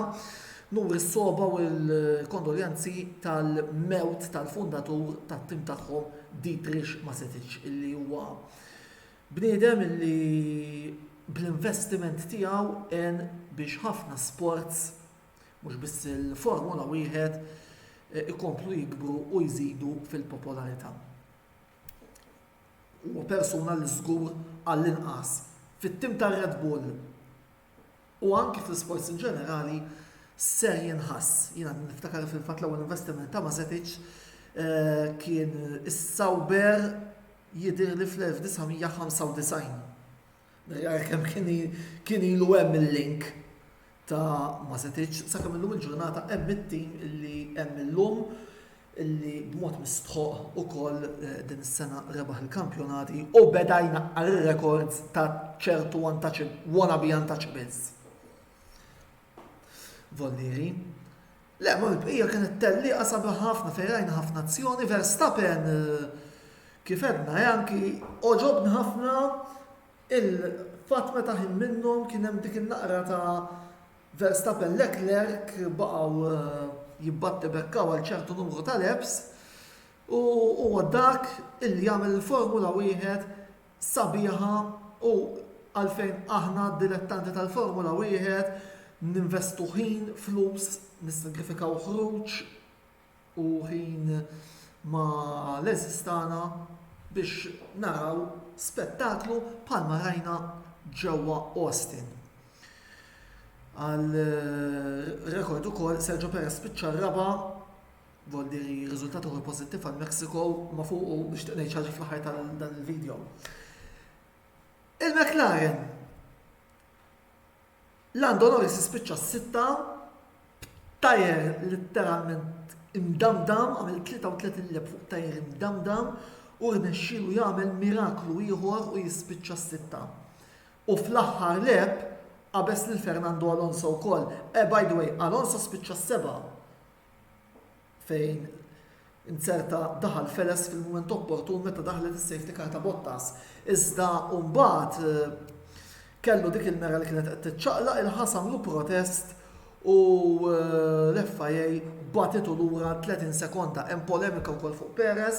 nur is-soba u l-kondoljanzi tal-mewt tal-fundatur tat-tim tagħhom Dietrich Mateschitz illi huwa bniedem illi bl-investiment tiegħu en biex ħafna sports mhux biss il-Formula wieħed ikomplu jikbru u jżidu fil-popolarità. Huwa persuna li żgur għall-inqas fit-tim tar-Red Bull u anki fl-sports in ġenerali ser jinħass. Jiena niftakar fil-fatt l-ewwel investiment ta' Mateschitz kien is-Sauber jidher li fl-1995. Kemm kien ilu hemm il-link ta' Mateschitz sakemm illum il-ġurnata hemm it-tim illi hemm illum illi b'mod mistħoq ukoll din is-sena rebaħ il-kampjonati u bedajna għal-records ta' ċertu wannabe untouchables. Voldieri. Le, ma l-bqija kienet telliqa sabiħ ħafna fejrajna ħafna azzjoni, Verstappen kif edna anki oġobni ħafna il-fatt meta ħin minnhom kien hemm dik il-naqra ta' Verstappen Leclerc baqgħu jibbatti bekkaw għal ċertu numru ta' laps u huwa dak illi jagħmel il-Formula Wieħed sabiħa u għalfejn aħna dilettanti tal-Formula Wieħed ninvestu ħin, flus, nissagrifikaw ħruġ u ħin ma' l-eżistana biex naraw spettaklu bħalma rajna ġewwa Austin. Għal rekord ukoll Sergio Perez spiċċa r-raba' voldiri riżultat ukoll pożittiv għal Mexico ma fuq biex ngħid ħaġa fl-aħħar dan il-video. Il-McLaren Lando Norris spiċċa s-sitta tajjer letteralment imdamdam, għamil 33 leb fuq tajjer imdamdam u rnexxielu jagħmel miraklu ieħor u jispiċċa s-sitta. U fl-aħħar leb qabes lil Fernando Alonso wkoll. By the way, Alonso spiċċa s-seba' fejn inserta daħal feles fil-mument opportun meta daħlet is-safety car ta' Bottas. Iżda mbagħad kellu dik il-mera li kienet qed tiċċaqlaq il-ħasam lu protest u l-FIA batitu lura 30 sekonda. Hemm polemika wkoll fuq Perez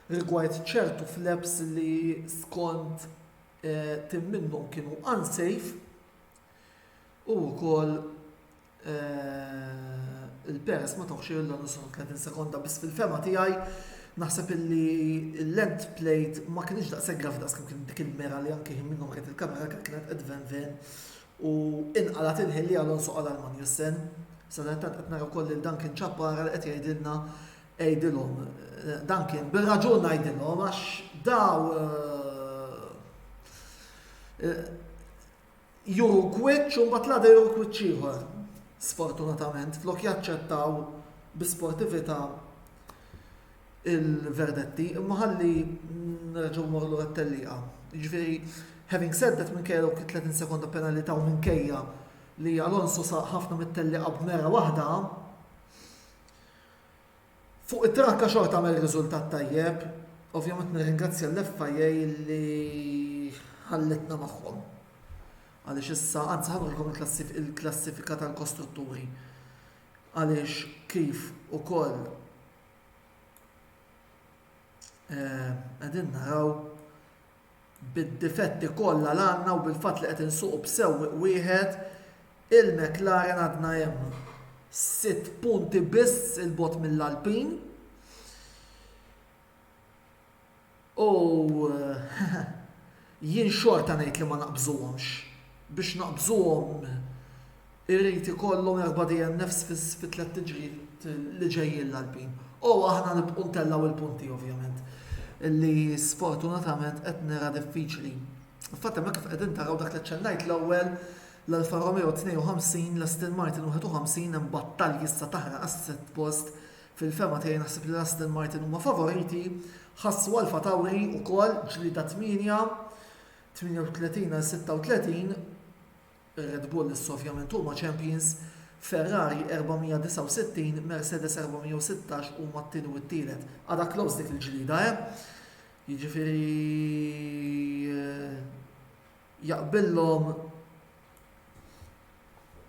rigward ċertu flaps li skont tim minnhom kienu unsafe u wkoll il-Perez ma tawx il-Alonso 30 sekonda biss fil-fema tiegħi naħseb illi l-lent plate ma kienx daqshekk gravi daqs kemm kien dik il-mera li anke ħin minnhom qed il-kamera kienet qed ven u inqalat il-ħin Alonso qal man jussen. Sadattant qed naraw ukoll il Duncan Chappara li qed jgħidilna ejdilhom. Duncan bil-raġun ngħidilhom għax daw juru kwitch u mbagħad lada juru kwitch ieħor. Sfortunatament, flok jaċċettaw bi-sportività il-verdetti, imma ħalli nerġgħu morru għat-tellieqa. Jiġifieri, having said that minkejja 30 sekonda penalità u minkejja li Alonso saq ħafna mit-tellieqa b'mera waħda, fuq it-trakka xorta għamel riżultat tajjeb, ovvjament nirringrazzja l-FIA li ħallitna magħhom. Għaliex issa, anzi ħanurkom il-klassifika tal-kostrutturi. Għaliex kif ukoll qegħdin naraw bid-difetti kollha l-għandna u bil-fatt li qed insuqu b'sewwieq wieħed il-McLaren għadna hemm 6 punti biss il-bot mill-Alpin. U jien xorta ngħid li ma naqbżuhomx. Biex naqbżuhom irrid ikollhom 4 DNFs fi 3 tiġrijiet li ġejjin l-Alpin. U aħna nibqgħu ntellaw il-punti ovvjament. Illi sfortunatament qed nara diffiċli. Infatti hemmhekk kif qegħdin taraw dak li ċennajt l-ewwel l-Alfa Romeo 52, l-Aston Martin 51 hemm battalji issa taħraq għas-7 post fil-fema tiegħi naħseb li l-Aston Martin huma favoriti, ħassu Alfa Tauri wkoll ġlieda 38-36, Red Bull issa ovvjament huma champions, Ferrari 469, Mercedes 416 huma t-tieni u t-tielet. Għadha close dik il-ġlida, Jiġifieri jaqbillhom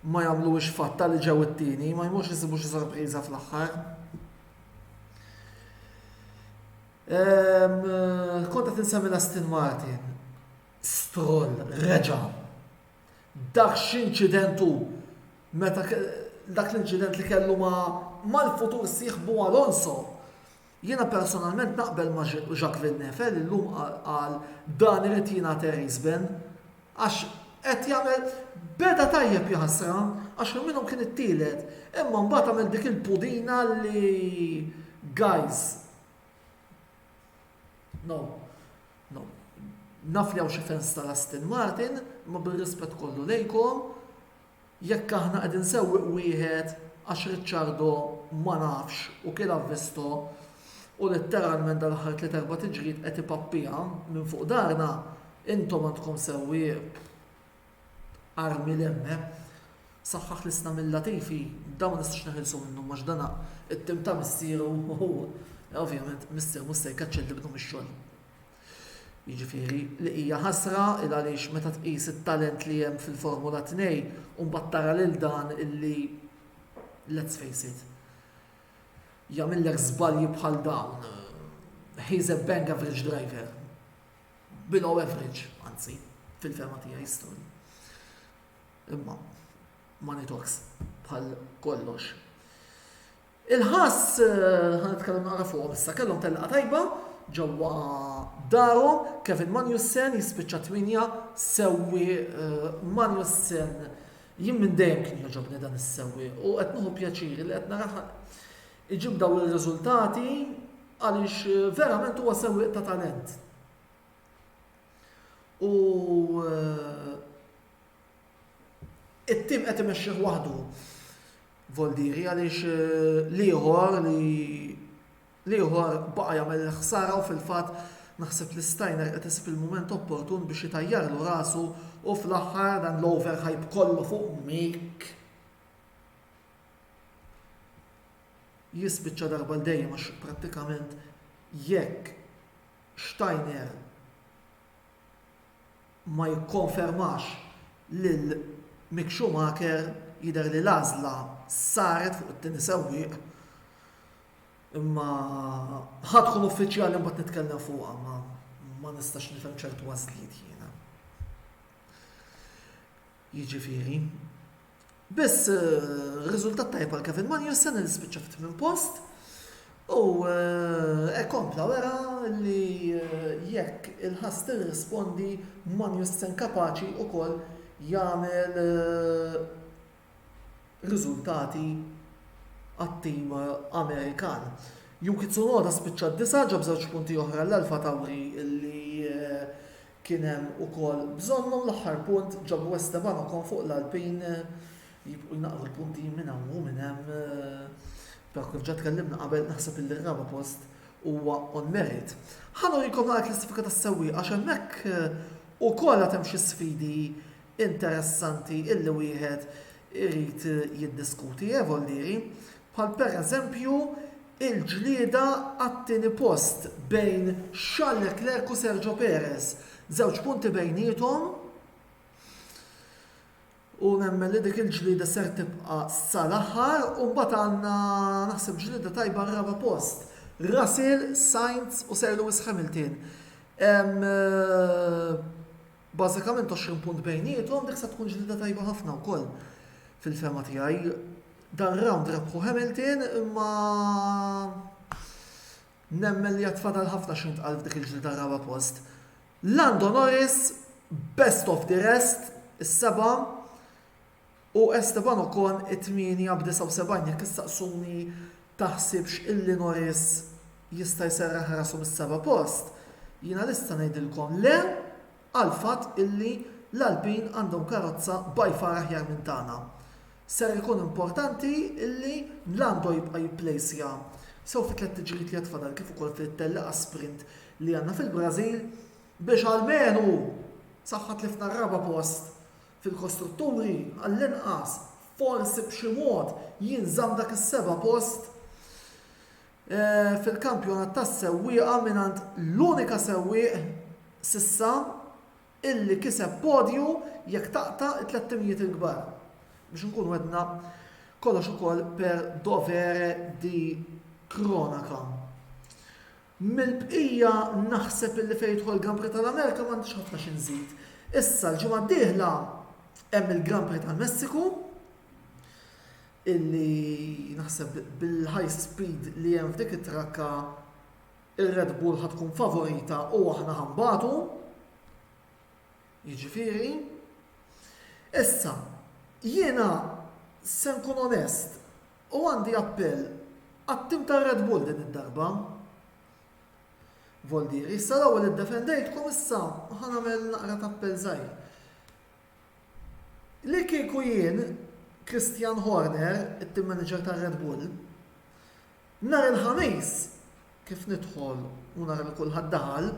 ma jagħmluwx fatta li ġew it-tieni, ma jmux isibu xi sorpriża fl-aħħar. Kont qed insemmi l-Aston Martin. Stroll, reġa. Dak x'inċidentu meta dak l-inċident li kellu mal-futur sieħbu Alonso. Jiena personalment naqbel ma' Jacques Villeneuve li llum qal dan irid jingħata Reisben għax qed jagħmel beda tajjeb jaħsra għax minnhom kien it-tielet, imma mbagħad għamel dik il-pudina li guys. No. Naf li hawn xi fans tal-Aston Martin, ma bil-rispett kollu lejkom, jekk aħna qegħdin sewwieq wieħed għax Ricciardo ma nafx u kien avvisto u letteralment dal-aħħar 3-4 tiġriet qed ipappija minn fuq darna, intom għandkom sewwieq armi l-emme, saħħaħ l-isna mill-Latifi, da ma nistax neħilsu minnhom għax dana it-tim ta' missieru u ovvjament missier mhux se jkaċċel li bnu mix-xogħol. Jiġifieri li hija ħasra il għaliex meta tqis it-talent li hemm fil-Formula 2 u mbagħad tara lil dan illi let's face it jagħmellek żbalji bħal dawn. He's a bang average driver. Below average, anzi, fil-fema tiegħi jistgħu. Imma money talks bħal kollox. Il-ħass ħanitkellem naqra fuqhom issa kellhom telqa tajba ġewwa darhom Kevin Magnussen jispiċċa 8 sewwi Magnussen jien minn dejjem kien jogħġobni dan is-sewwi u qed nieħu pjaċiri li qed naraha iġib dawn ir-riżultati għaliex verament huwa sewwieq ta' talent. U it-tim qed imexxih waħdu Voldiri għaliex liħor baqa jagħmel ħsara u fil-fatt naħseb li Steiner qed isib il-mument opportun biex jitajjarlu rasu u fl-aħħar dan l-overhype kollu fuq Mick jispiċċa darba l-dejjem għax prattikament jekk Steiner ma jikkonfermax lil Mick Schumacher jidher li l-għażla saret fuq it-tieni sewwieq imma ħadħol uffiċjali mbagħad nitkellem fuqha ma nistax nifhem ċertu għażliet jiena. Jiġifieri biss riżultat tajb għal Kevin Magnussen li spiċċa fit-8 post u kompla wera li jekk il-ħass tirrispondi Magnussen kapaċi wkoll jagħmel riżultati għat-tim Amerikan. Yuki Tsunoda spiċċa d-9 ġab 2 punti oħra l-Alfa Tauri li kien hemm ukoll bżonnhom l-aħħar punt ġabu Esteban Ocon fuq l-Alpin jibqgħu jnaqru l-punti minn hawn u minn hemm però kif ġa tkellimna qabel naħseb li r-raba post huwa on merit. Ħanurikom naqra klassifika tas-sewwieq għax hemmhekk ukoll hemm xi sfidi interessanti illi wieħed irid jiddiskuti Voldiri. Bħal pereżempju il-ġlieda għat-tieni post bejn Charles Leclerc u Sergio Perez. 2 punti bejniethom u nemmen li dik il-ġlieda ser tibqa' sal-aħħar u mbagħad għandna naħseb ġlieda tajba r-raba post. Russell, Sainz u Sir Lewis Hamilton. Bażikament 20 punt bejniethom dik se tkun ġlieda tajba ħafna wkoll fil-fema tiegħi. Dan round rebħu Hamilton imma nemmen li jatfadal ħafna x'intqal f'dik il-ġlieda raba post. Lando Norris best of the rest is-7 u Esteban Ocon it-8 b'79 jekk issaqsuni taħsibx illi Norris jista' jserraħ rasu mis-7 post. Jiena lista ngħidilkom le għal fatt illi l-Alpin għandhom karozza by far aħjar minn tagħna. Ser ikun importanti illi Lando jibqa' jipplejsja sew fi 3 ġriet li jatfadal kif ukoll fit-telleqa sprint li għandna fil-Brażil biex almenu saħħat li fna r-raba post fil-kostrutturi għall-inqas forsi b'xi mod jinżamm dak is-7 post fil-kampjonat tas-sewwieqa mingħand l-unika sewwieq sissa illi kiseb podju jekk taqta' 300 il-kbar. Biex nkunu għedna kollox ukoll per dovere di kronaka. Mill-bqija naħseb illi fejn jidħol Grand Prix tal-Amerika m'għandix ħafna xi nżid. Issa l-ġimgħa d-dieħla hemm il-Grand Prix tal-Messiku illi naħseb bil-high speed li hemm f'dik it-trakka ir-Red Bull ħatkun favorita u aħna ħambatu. Jiġifieri issa jiena se nkun onest u għandi appell għat-tim ta' Red Bull din id-darba. Voldiri, issa l-ewwel iddefendejtkom issa ħanagħmel naqra ta' appell żgħir. Li kieku jien Christian Horner, it-tim manager ta' Red Bull, nhar il-ħamis kif nidħol u nara li kulħadd daħal,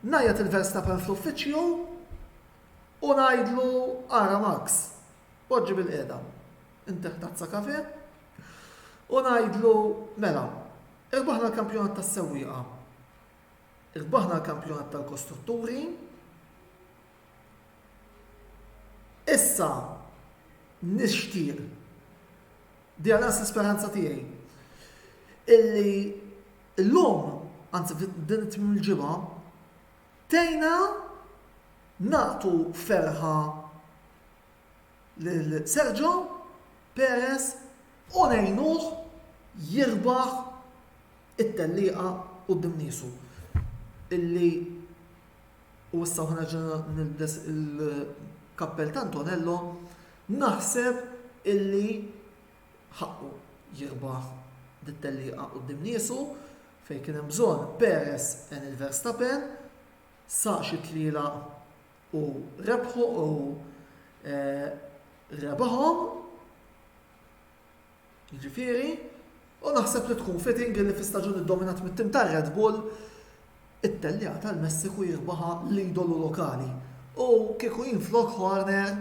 ngħid il-Verstappen fl-uffiċċju u ngħidlu ara Max, poġġi bil-qiegħda, inteħ tazza kafe u ngħidlu mela, irbaħna l-kampjonat tas-sewwieqa. irbaħna l-kampjonat tal-kostrutturi. Issa nixtieq di għanas l-speranza tiegħi illi l-lum, anzi din it-tmim il-ġimgħa, tejna nagħtu ferħa lil Sergio Perez u ngħinuh jirbaħ it-tellieqa quddiem niesu. Illi u issa ħana nilbes il-kappell ta' Antonello, naħseb illi ħaqqu jirbaħ dit-tellieqa quddiem niesu fejn kien hemm bżonn Perez il Verstappen sa xi tliela u rebħu u rebaħhom. Jiġifieri, u naħseb li tkun fitting li fi staġun iddominat mit-tim ta' Red Bull it-tellieqa tal-Messiku jirbaħa l-idolu lokali. U kieku jien flok Horner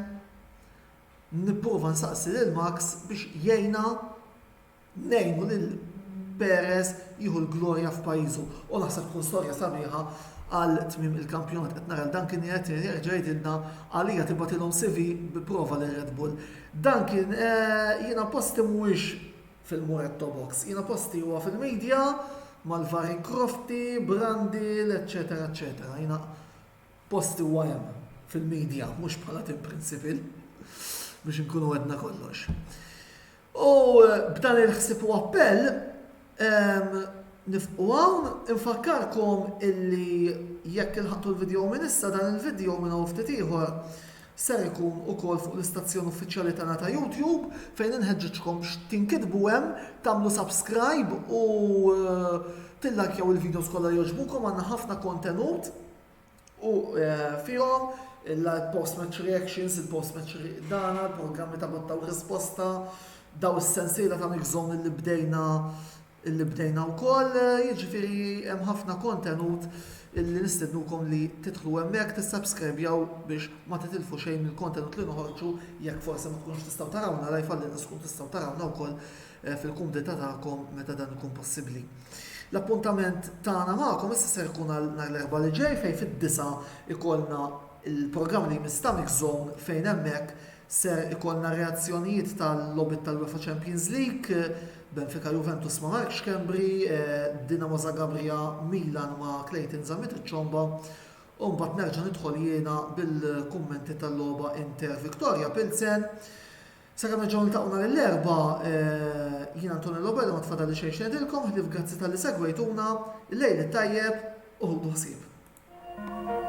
nipprova nsaqsi lil Max biex jgħinna ngħinu lil Perez jieħu l-glorja f'pajjiżu. U naħseb tkun storja sabiħa għal tmiem il-kampjonat qed nara dan kien jerġa' jgħidilna għalija tibgħatilhom CV bi prova lil Red Bull. Dan kien jiena posti mhuwiex fil-Muretto Box, jiena posti huwa fil-medja mal-Vari Crofty, Brandil, eccetera, eccetera. Jiena posti huwa hemm fil-medja, mhux bħala tim principal biex inkunu għedna kollox. U b'dan il-ħsieb u appell nifqu hawn infakkarkom illi jekk ilħaqtu l-video minn issa dan il-video minn hawn ftit ieħor ser ikun ukoll fuq l-istazzjon uffiċjali tagħna ta' YouTube fejn inħeġġitkom x'tinkitbu hemm, tagħmlu subscribe u tillakjaw il-videos kollha jogħġbukom, għandna ħafna kontenut u fihom il-post-match reactions, il-post-match dana, il-programmi ta' botta u risposta, daw is-sensiela ta' mixżon illi bdejna wkoll, jiġifieri hemm ħafna kontenut illi nistednukom li tidħlu hemmhekk tissubscribjaw biex ma titilfu xejn mill-kontenut li noħorġu jekk forsi ma tkunux tistgħu tarawna lajf għalli tkun tistgħu tarawna wkoll fil-kumdita tagħkom meta dan ikun possibbli. L-appuntament tagħna magħkom issa ser ikun nhar l-erba' li ġej fejn fid-disa ikollna il-programm li Mistamic Zone fejn hemmhekk ser ikollna reazzjonijiet tal-lobby tal-UEFA Champions League, Benfica Juventus ma' Mark Xkembri, Dinamo Zagabria Milan ma' Clayton Zamit iċ-ċomba, u mbagħad nerġa' nidħol jiena bil-kummenti tal-logħba Inter Victoria Pilsen. Sakemm nerġgħu niltaqgħu nhar l-erba' jiena Antonello Bello ma tfadali xejn ngħidilkom, ħlief grazzi tal-li segwejtuna, il-lejl it-tajjeb u ħudu ħsieb.